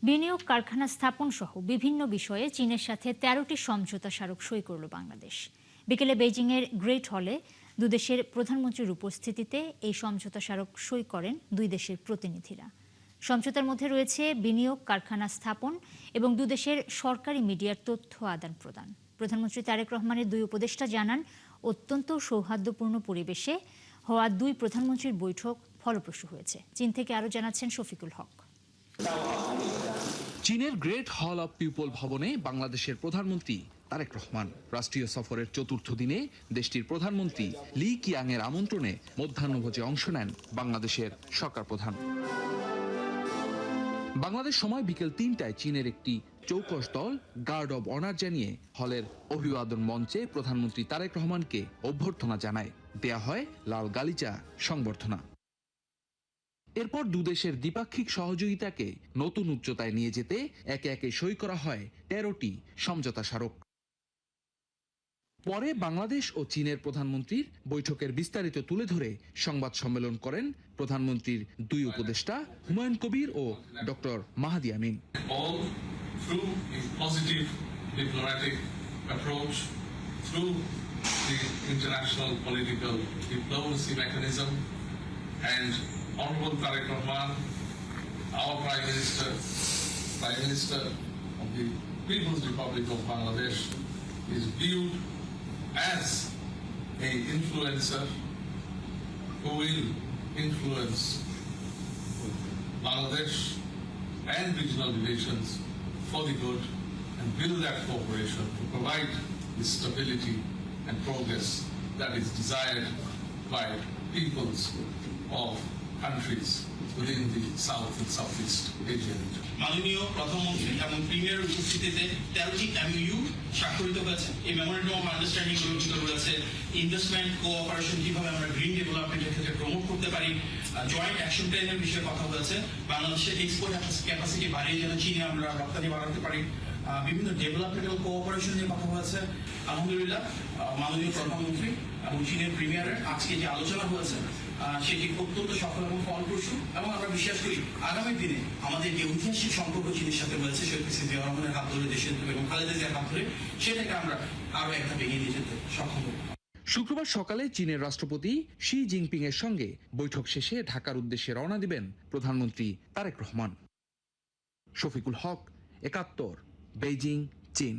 বিনিয়োগ কারখানা স্থাপন সহ বিভিন্ন বিষয়ে চীনের সাথে ১৩টি সমঝোতা স্মারক সই করল বাংলাদেশ। বিকেলে বেইজিংয়ের গ্রেট হলে দুদেশের প্রধানমন্ত্রীর উপস্থিতিতে এই সমঝোতা স্মারক সই করেন দুই দেশের প্রতিনিধিরা। সমঝোতার মধ্যে রয়েছে বিনিয়োগ কারখানা স্থাপন এবং দুদেশের সরকারি মিডিয়ার তথ্য আদান প্রদান। প্রধানমন্ত্রী তারেক রহমানের দুই উপদেষ্টা জানান, অত্যন্ত সৌহার্দ্যপূর্ণ পরিবেশে হওয়া দুই প্রধানমন্ত্রীর বৈঠক ফলপ্রসূ হয়েছে। চীন থেকে আরও জানাচ্ছেন শফিকুল হক। চীনের গ্রেট হল অব পিপল ভবনে বাংলাদেশের প্রধানমন্ত্রী তারেক রহমান রাষ্ট্রীয় সফরের চতুর্থ দিনে দেশটির প্রধানমন্ত্রী লি কিয়াং এর আমন্ত্রণে মধ্যাহ্নভোজে অংশ নেন বাংলাদেশের সরকার প্রধান। বাংলাদেশ সময় বিকেল ৩টায় চীনের একটি চৌকস দল গার্ড অব অনার জানিয়ে হলের অভিবাদন মঞ্চে প্রধানমন্ত্রী তারেক রহমানকে অভ্যর্থনা জানায়। দেয়া হয় লাল গালিচা সংবর্ধনা। এরপর দুদেশের দ্বিপাক্ষিক সহযোগিতাকে নতুন উচ্চতায় নিয়ে যেতে একে একে সই করা হয় ১৩টি সমঝোতা স্মারক। পরে বাংলাদেশ ও চীনের প্রধানমন্ত্রীর বৈঠকের বিস্তারিত তুলে ধরে সংবাদ সম্মেলন করেন প্রধানমন্ত্রীর দুই উপদেষ্টা হুমায়ুন কবির ও doctor Mahdi Amin. Honorable Tariq Rahman, our Prime Minister of the People's Republic of Bangladesh, is viewed as an influencer who will influence Bangladesh and regional relations for the good and build that cooperation to provide the stability and progress that is desired by peoples of countries within the South and Southeast Asia region. মাননীয় প্রধানমন্ত্রী এবং প্রিমিয়ারের উপস্থিতিতে ১৩টি MEU স্বাক্ষরিত হয়েছে। এই memorandum of understanding গুলোর ভিতরে রয়েছে ইনভেস্টমেন্ট কোঅপারেশন, কিভাবে আমরা গ্রিন ডেভেলপমেন্টের ক্ষেত্রে প্রমোট করতে পারি। জয়েন্ট অ্যাকশন প্ল্যানের বিষয়ে কথা হয়েছে। বাংলাদেশের এক্সপোর্ট ক্যাপাসিটি বাড়িয়ে যেন চীনে আমরা রপ্তানি বাড়াতে পারি। বিভিন্ন ডেভেলপমেন্টাল কোঅপারেশন নিয়ে কথা হয়েছে। আলহামদুলিল্লাহ মাননীয় প্রধানমন্ত্রী এবং চীনের প্রিমিয়ারের আজকে যে আলোচনা হয়েছে সেটি অত্যন্ত সফল এবং ফলপ্রসূ, এবং আমরা বিশ্বাস করি আগামী দিনে আমাদের যে ঐতিহাসিক সম্পর্ক চীনের সাথে রয়েছে শহীদ প্রেসিডেন্ট জিয়াউর রহমানের হাত ধরে দেশের এবং খালেদা জিয়ার হাত ধরে, সেটাকে আমরা আরো এক ধাপ এগিয়ে নিয়ে যেতে সক্ষম হব। শুক্রবার সকালে চীনের রাষ্ট্রপতি শি জিনপিং এর সঙ্গে বৈঠক শেষে ঢাকার উদ্দেশ্যে রওনা দিবেন প্রধানমন্ত্রী তারেক রহমান। শফিকুল হক, ৭১, বেইজিং, চীন।